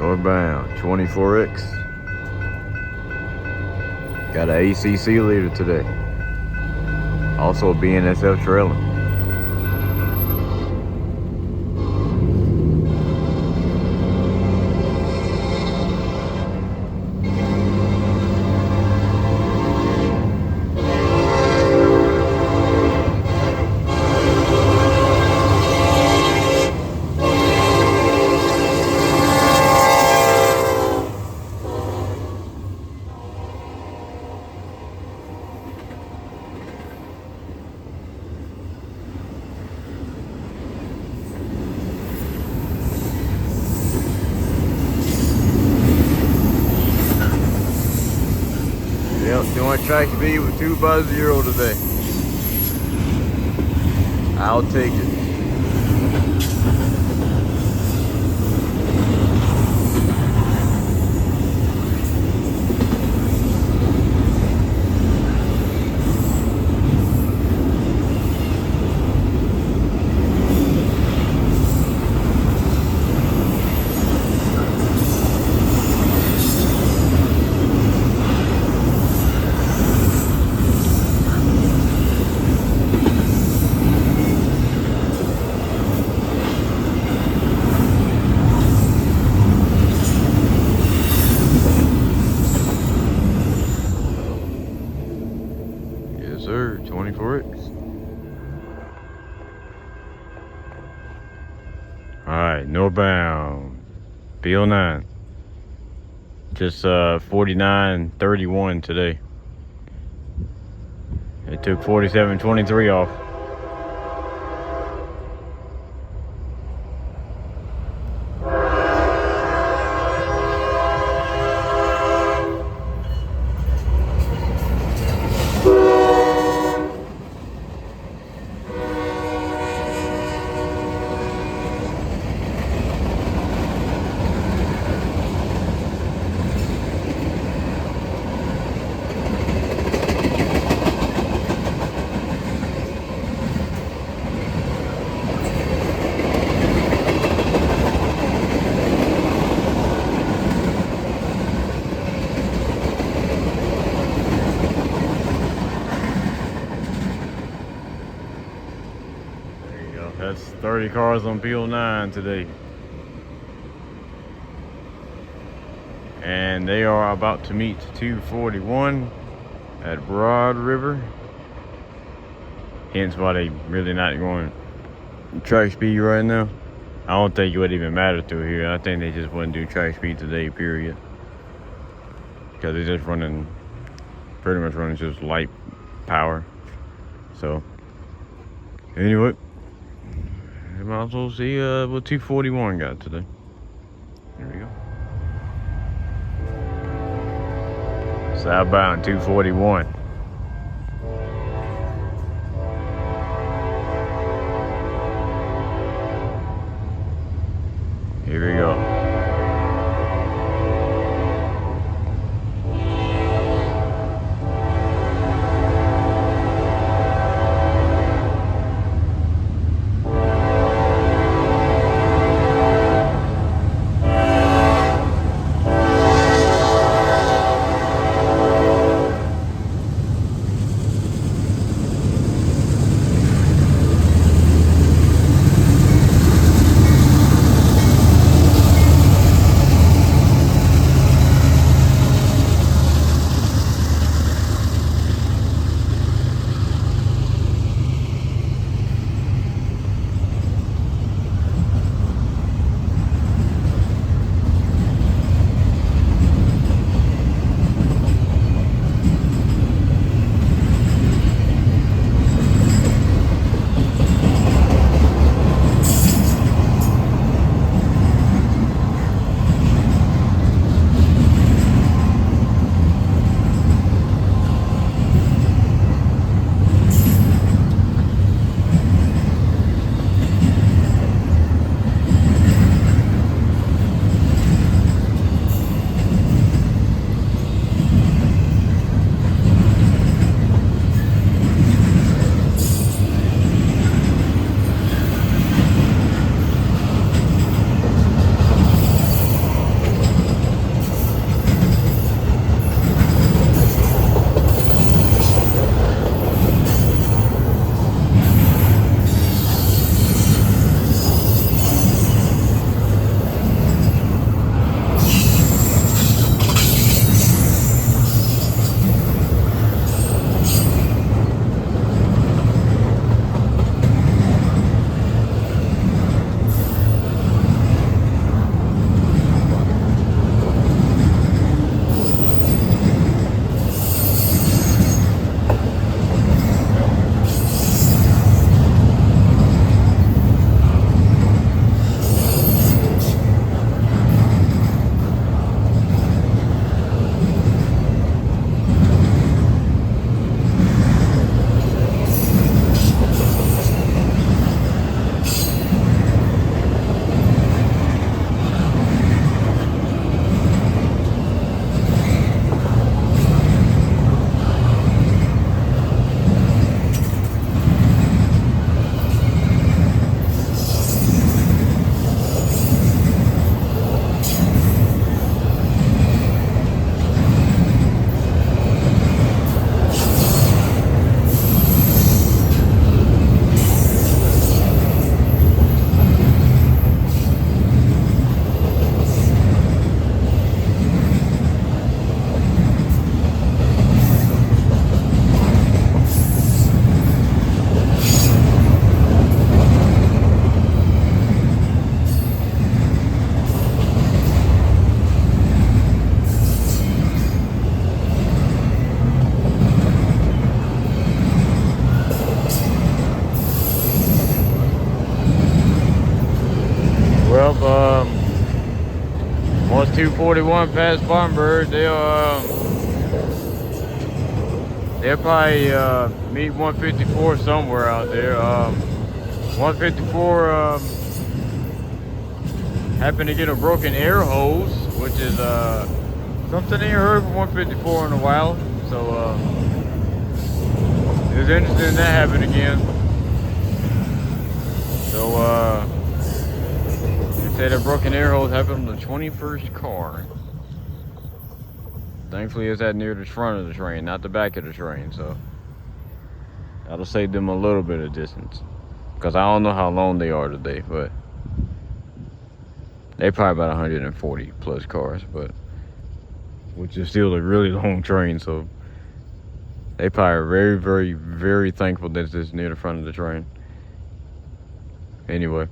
Northbound 24X. Got an ACC leader today. Also a BNSF trailer. Yep, doing track speed with 250 today. I'll take it. Yes, sir. 24X. Alright, northbound. BL9. Just 49.31 today. It took 47.23 off. That's 30 cars on BL9 today. And they are about to meet 241 at Broad River. Hence why they really not going track speed right now. I don't think it would even matter through here. I think they just wouldn't do track speed today, period. Because they're just running, pretty much running just light power. So, anyway. You might as well see what 241 got today. There we go. Southbound 241. Here we go. Well, once 241 past Spartanburg, they'll probably meet 154 somewhere out there. 154 happened to get a broken air hose, which is something I ain't heard from 154 in a while. So it was interesting that happened again. So they said a broken air hose happened on the 21st car. Thankfully, it's at near the front of the train, not the back of the train. So that'll save them a little bit of distance. Because I don't know how long they are today, but they probably about 140 plus cars, but which is still a really long train. So they probably are very, very, very thankful that it's near the front of the train. Anyway,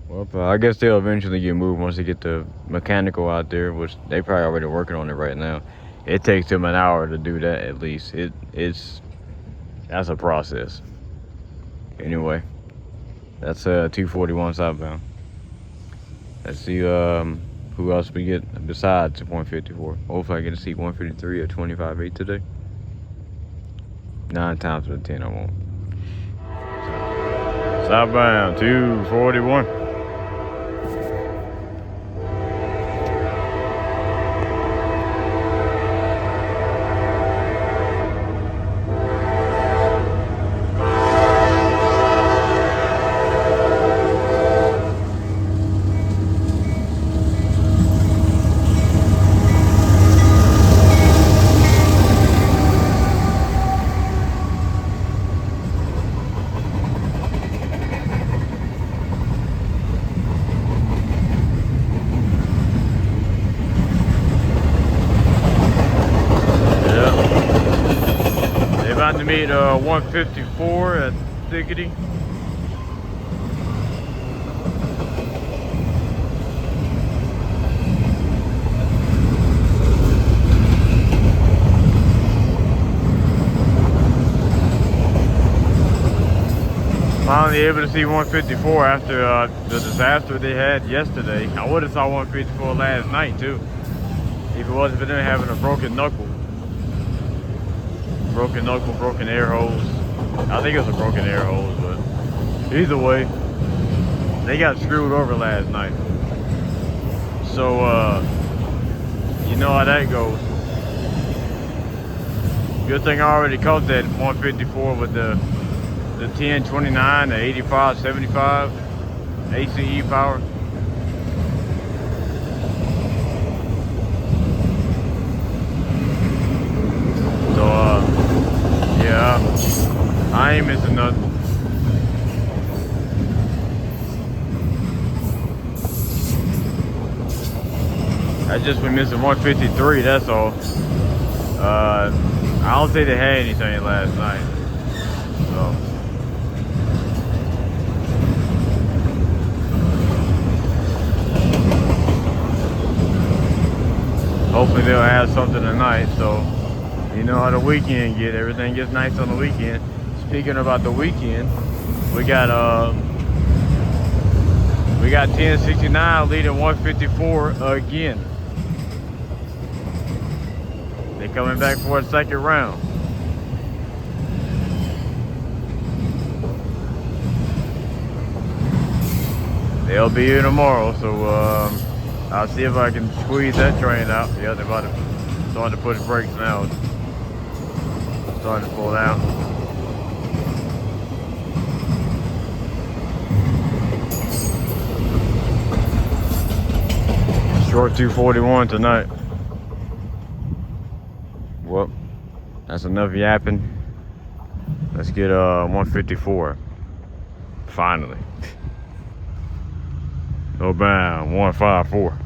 well, I guess they'll eventually get moved once they get the mechanical out there, which they probably already working on it right now. It takes them an hour to do that at least. That's a process. Anyway, that's 241 southbound. Let's see who else we get besides 154. Hopefully I get to see 153 or 25-8 today. 9 times out of 10 I won't. Southbound 241. About to meet 154 at Thickety. Finally able to see 154 after the disaster they had yesterday. I would have saw 154 last night too, if it wasn't for them having a broken knuckle. Broken air hose. I think it was a broken air hose, but either way, they got screwed over last night. So, you know how that goes. Good thing I already caught that 154 with the 1029, the 8575 ACE power. Yeah, I ain't missing nothing. I just been missing 153, that's all. I don't think they had anything last night. So hopefully they'll have something tonight. So you know how the weekend get. Everything gets nice on the weekend. Speaking about the weekend, we got 1069 leading 154 again. They coming back for a second round. They'll be here tomorrow, so I'll see if I can squeeze that train out. Yeah, they're about to start to push brakes now. Starting to pull out. Short 241 tonight. Well, that's enough yapping. Let's get 154. Finally. No bound 154.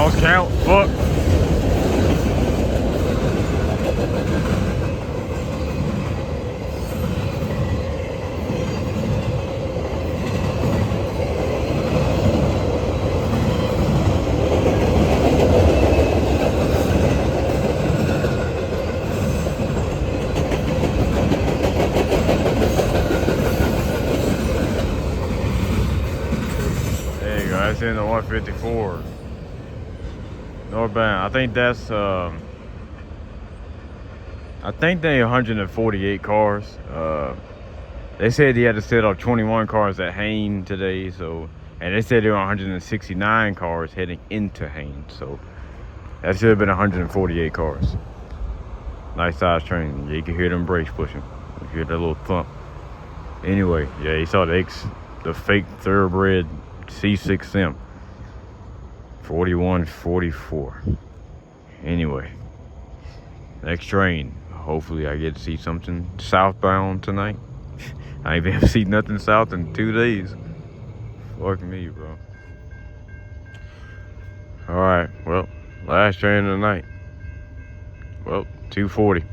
Lost count. Fuck. There you go. That's in the 154. Northbound. I think that's I think they 148 cars. They said he had to set up 21 cars at Haines today, so, and they said there were 169 cars heading into Haines, so that should have been 148 cars. Nice size train. Yeah, you can hear them brakes pushing. You hear that little thump. Anyway, yeah, you saw the fake thoroughbred C6M. 4144. Anyway, next train. Hopefully I get to see something southbound tonight. I ain't been able to see nothing south in 2 days. Fuck me, bro. Alright, well, last train of the night. Well, 240.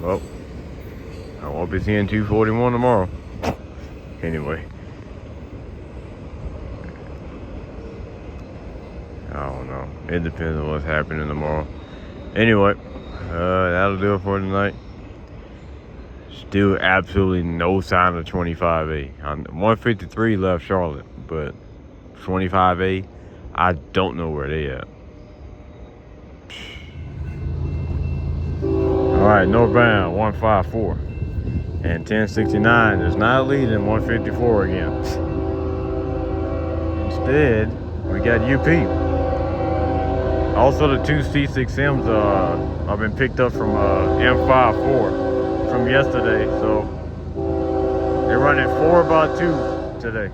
Well, I won't be seeing 241 tomorrow. Anyway. I don't know. It depends on what's happening tomorrow. Anyway, that'll do it for tonight. Still absolutely no sign of 25A. 153 left Charlotte, but 25A, I don't know where they at. Alright, northbound 154 and 1069 is not leading 154 again. Instead, we got UP. Also, the two C6Ms have been picked up from M54 from yesterday, so they're running 4x2 today.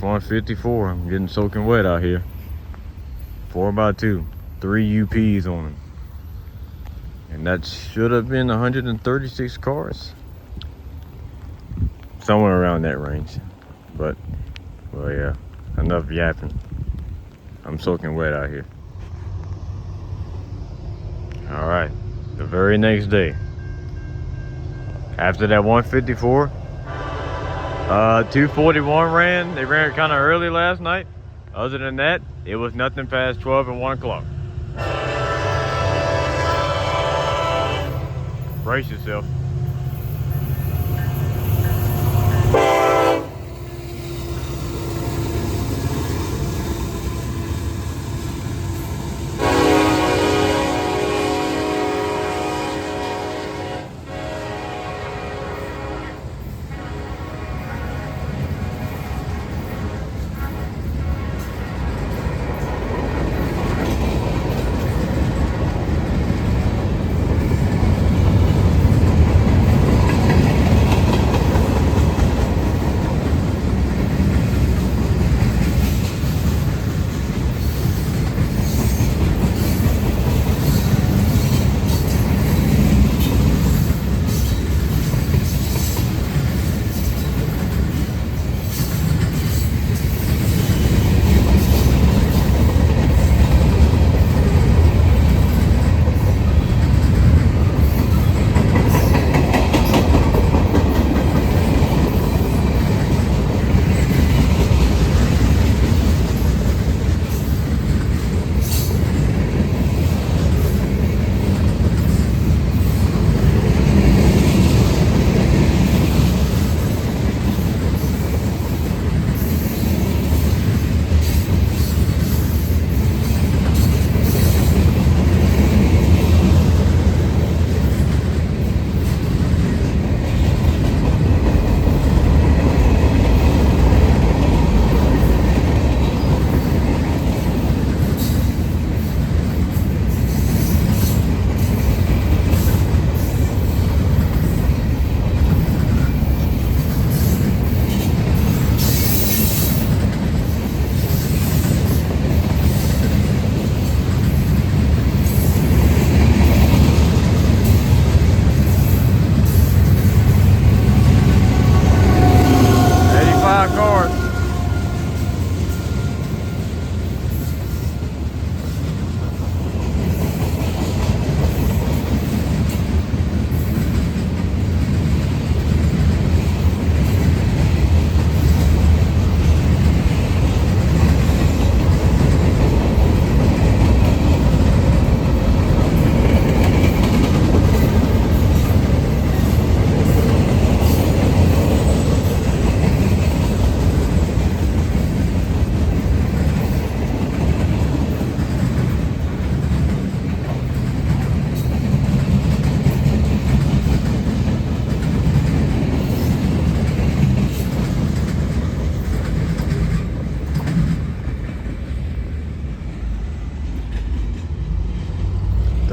154. I'm getting soaking wet out here. 4x2. 3 UPs on them. And that should have been 136 cars. Somewhere around that range. But, well, yeah. Enough yapping. I'm soaking wet out here. Alright. The very next day. After that 154, 241 ran. They ran kind of early last night. Other than that, it was nothing past 12 and 1 o'clock. Brace yourself.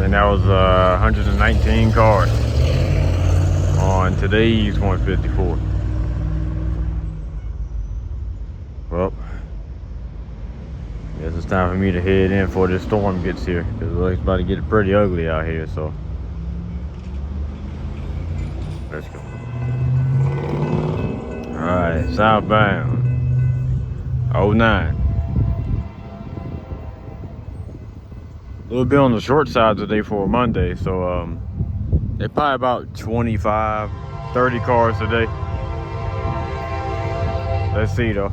And that was 119 cars on today's 154. Well, guess it's time for me to head in before this storm gets here, because it's about to get pretty ugly out here. So let's go. All right, southbound 09. A little bit on the short side today for a Monday, so they probably about 25, 30 cars today. Let's see though.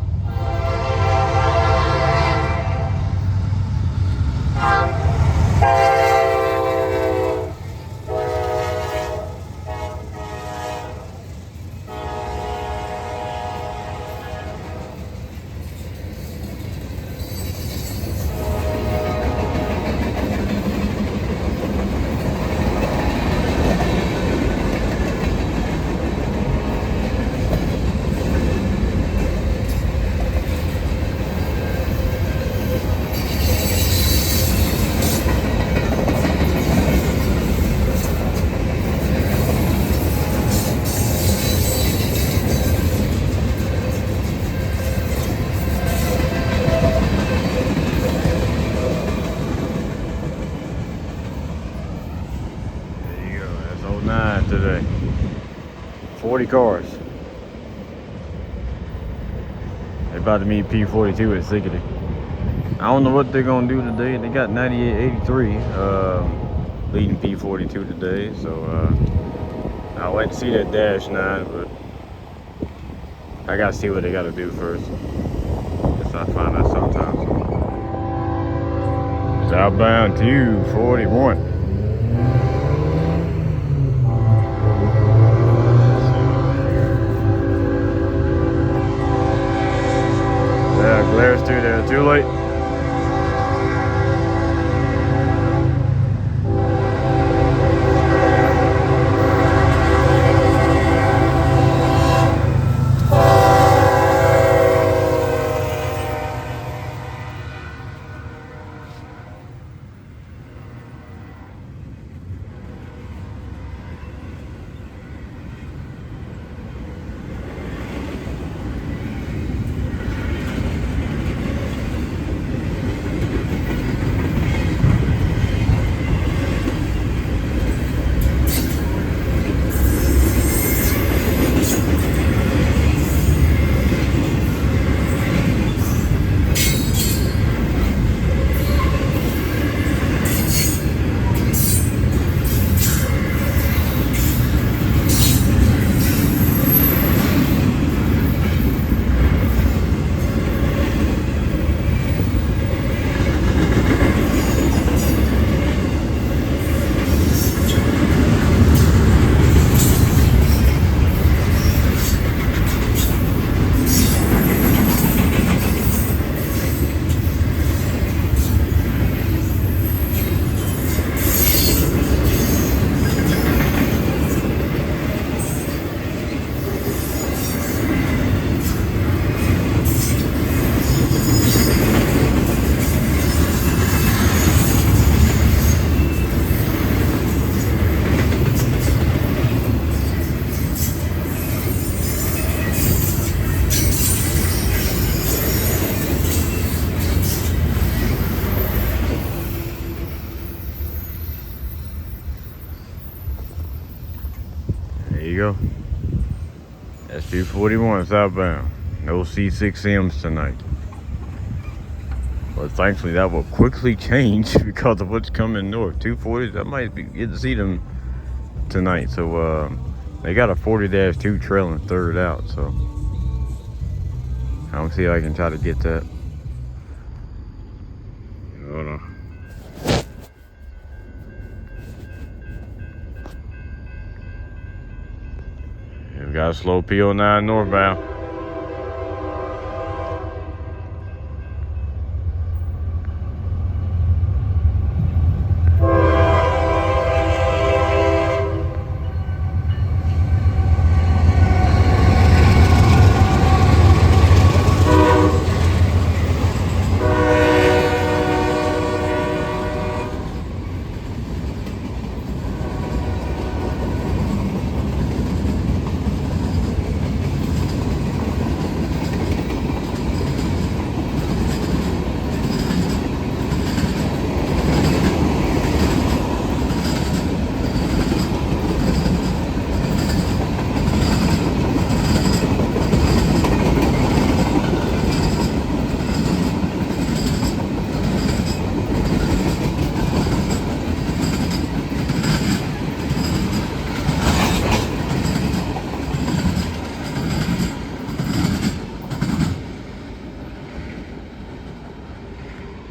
40 cars. They about to meet P42 at Sickety. I don't know what they're gonna do today. They got 9883 leading P42 today, so I'd like to see that Dash 9, but I gotta see what they gotta do first. Guess I find that sometimes. Southbound 241. Yeah, glares through there. Too late. There you go. SP41 southbound. No C6Ms tonight. But thankfully that will quickly change because of what's coming north. 240s, I might get to see them tonight. So they got a 40-2 trailing third out. So I'm gonna see if I can try to get that. Hold on. We got a slow P09 northbound.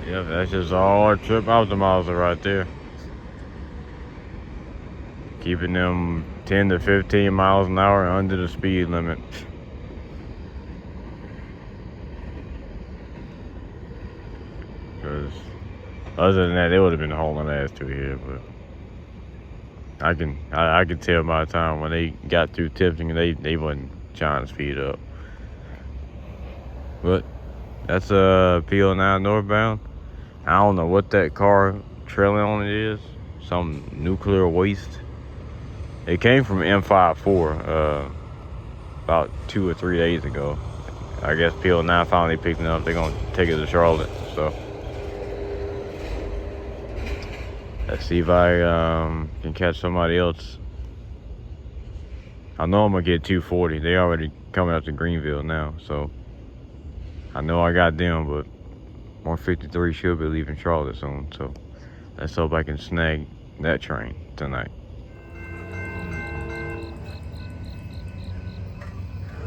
Yep, that's just all our trip optimizer right there. Keeping them 10 to 15 miles an hour under the speed limit. Because other than that, they would have been hauling ass through here. But I could tell by the time when they got through Tipton, they wasn't trying to speed up. But that's P09 northbound. I don't know what that car trailing on it is. Some nuclear waste. It came from M54 about 2 or 3 days ago. I guess P09 finally picked it up. They're gonna take it to Charlotte. So let's see if I can catch somebody else I know I'm gonna get 240. They already coming up to Greenville now, so I know I got them, but 153 should be leaving Charlotte soon, so let's hope I can snag that train tonight.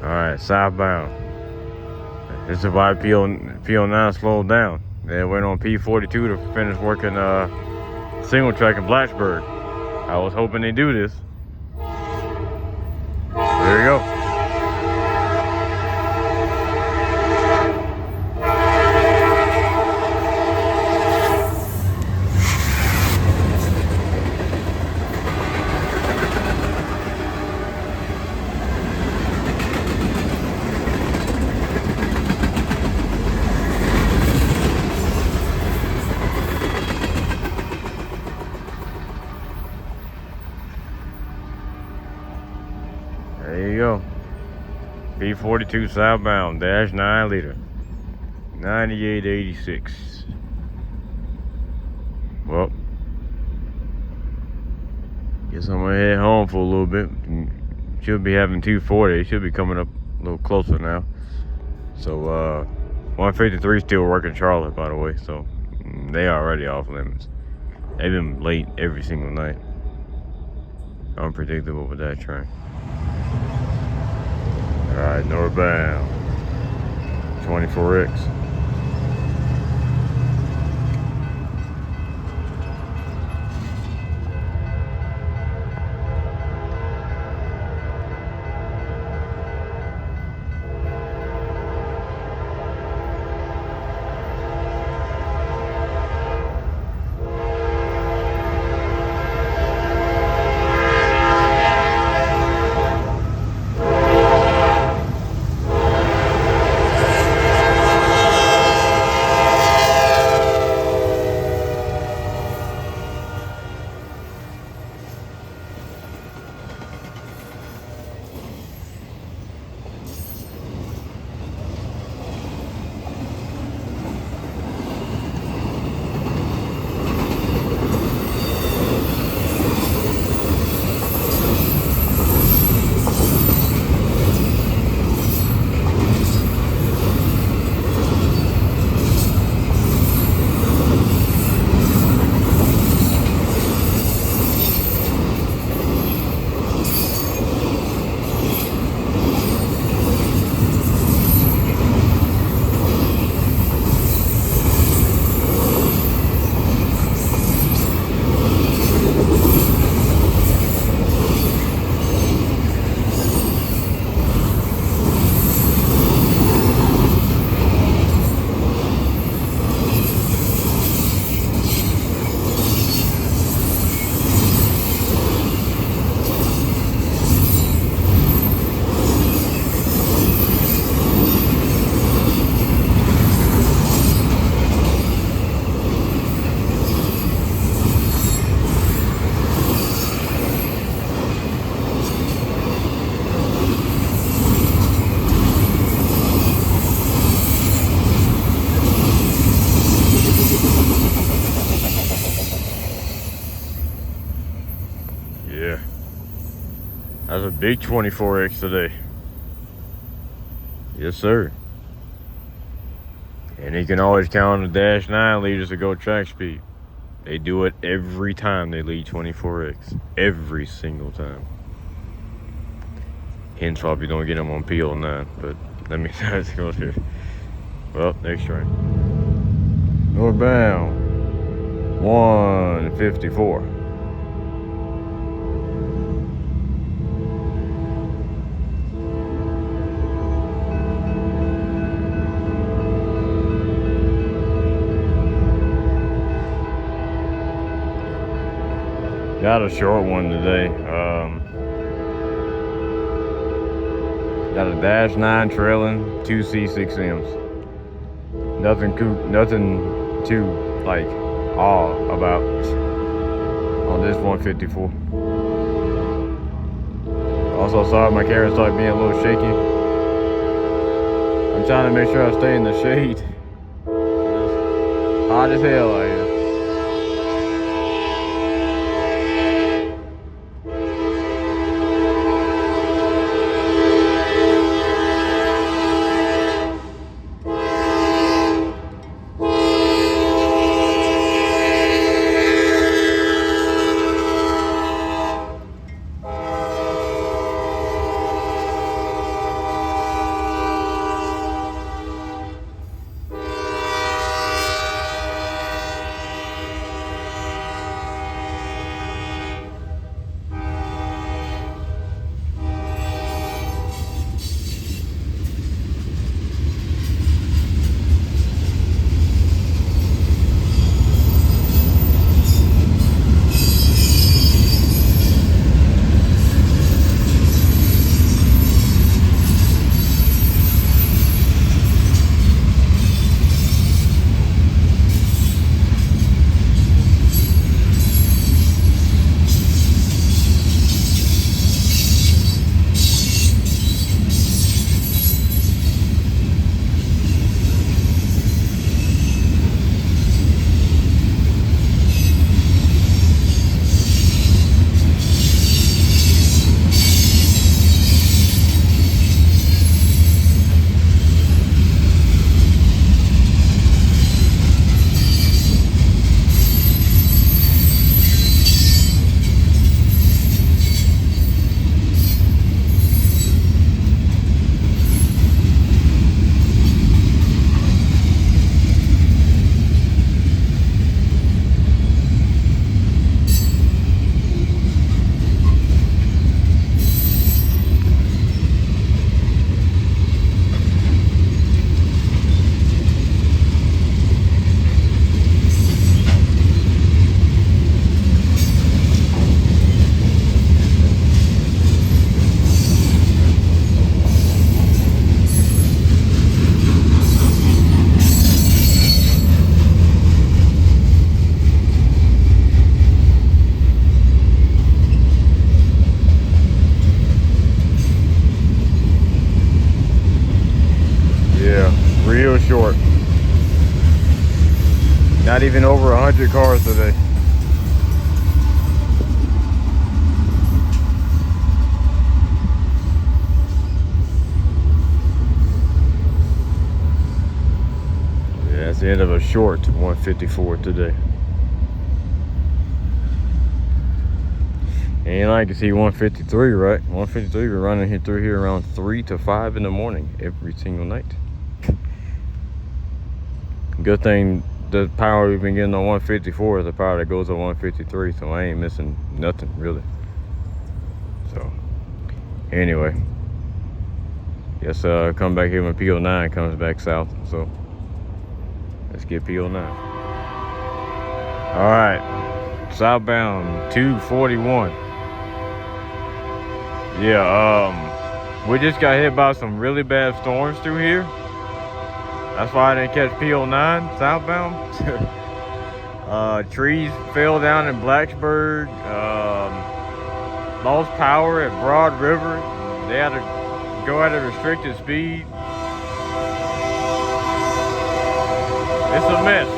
Alright, southbound. This is why P09 slowed down. They went on P42 to finish working single track in Blacksburg. I was hoping they do this. There you go. There you go. P42 southbound, dash 9 liter. 9886. Well, guess I'm gonna head home for a little bit. Should be having 240. Should be coming up a little closer now. So 153 still working Charlotte, by the way. So they already off limits. They've been late every single night. Unpredictable with that train. Alright, northbound. 24X. Yeah. That's a big 24X today. Yes, sir. And you can always count on the dash 9 liters to go track speed. They do it every time they lead 24X. Every single time. Hence why we don't get them on PO9. But let me let's go here. Well, next train. Northbound 154. Got a short one today. Got a dash 9 trailing, 2 C6Ms. Nothing too like awe about on this 154. Also, sorry my camera started being a little shaky. I'm trying to make sure I stay in the shade. It's hot as hell out here. been over 100 cars today. Yeah, that's the end of a short 154 today. And I can see 153, right? 153, we're running here through here around 3 to 5 in the morning every single night. Good thing the power we've been getting on 154 is the power that goes on 153, so I ain't missing nothing really. So anyway, guess come back here when PO9 comes back south. So let's get PO9. All right, southbound 241. Yeah, we just got hit by some really bad storms through here. That's why I didn't catch PO9 southbound. Trees fell down in Blacksburg. Lost power at Broad River. They had to go at a restricted speed. It's a mess.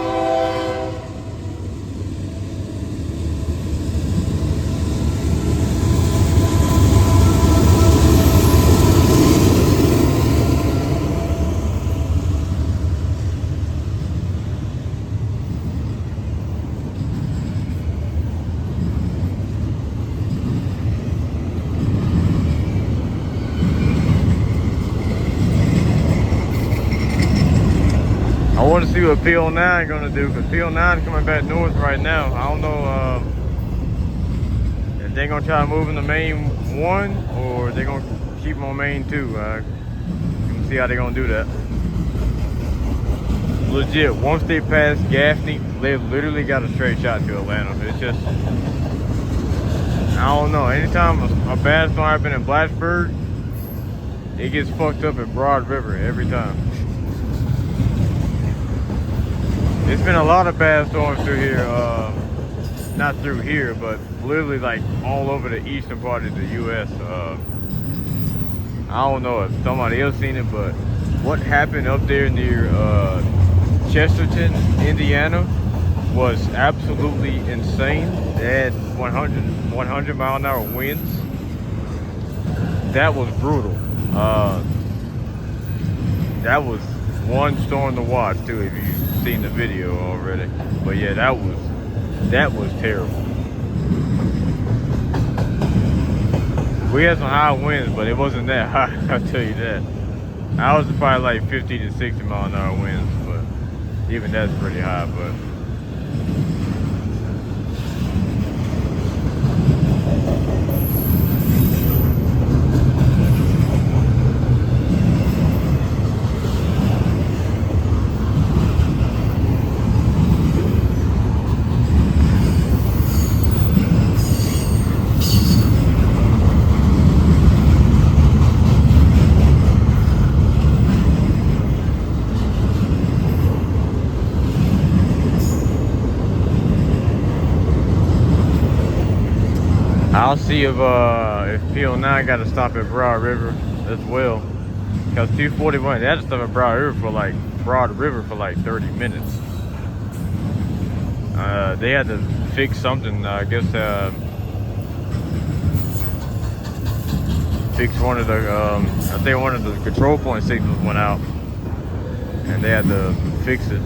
I want to see what PO9 gonna do, because PO9 is coming back north right now. I don't know if they're gonna try to move in the main one or they're gonna keep them on main two. You can see how they're gonna do that. Legit, once they pass Gaffney, they've literally got a straight shot to Atlanta. It's just, I don't know. Anytime a bad storm happens in Blacksburg, it gets fucked up at Broad River every time. It's been a lot of bad storms through here, not through here, but literally like all over the eastern part of the U.S. I don't know if somebody else seen it, but what happened up there near Chesterton, Indiana was absolutely insane. They had 100 mile an hour winds. That was brutal. That was one storm to watch too, if you've seen the video already. But yeah, that was terrible. We had some high winds, but it wasn't that high, I'll tell you that. I was probably like 50 to 60 mile an hour winds, but even that's pretty high. But I'll see if PO9 got to stop at Broad River as well, because 241 they had to stop at Broad River for like 30 minutes. They had to fix something. I guess fix one of the I think one of the control point signals went out, and they had to fix it.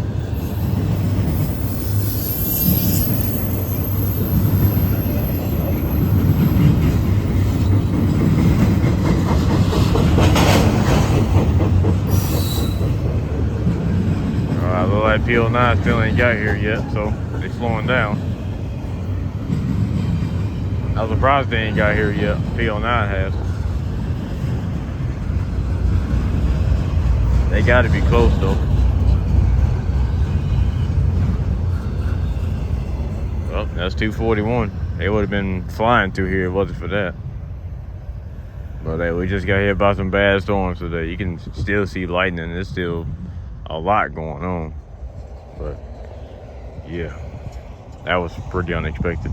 Look like PO9 still ain't got here yet, so they're slowing down. I was surprised they ain't got here yet. PO9 has. They got to be close though. Well, that's 241. They would have been flying through here if it wasn't for that. But hey, we just got hit by some bad storms today. You can still see lightning. There's still a lot going on. But yeah, that was pretty unexpected.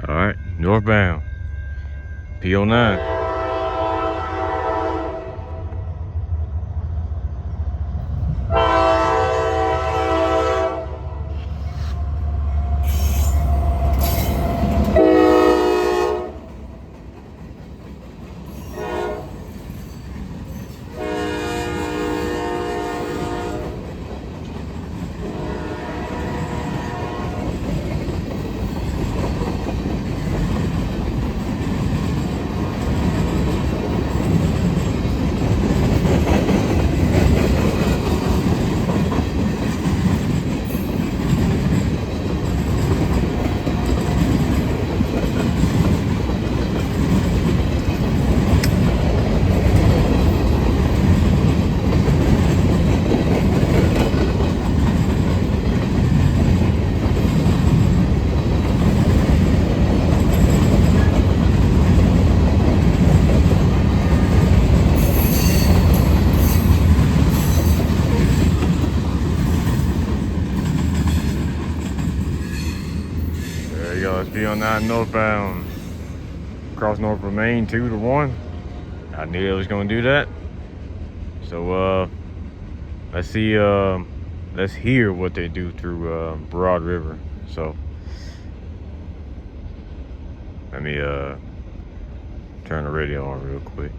All right, northbound PO9. speed on 9 northbound. Across Norfolk Main 2 to 1. I knew it was gonna do that. So let's see. Let's hear what they do through Broad River. So let me turn the radio on real quick.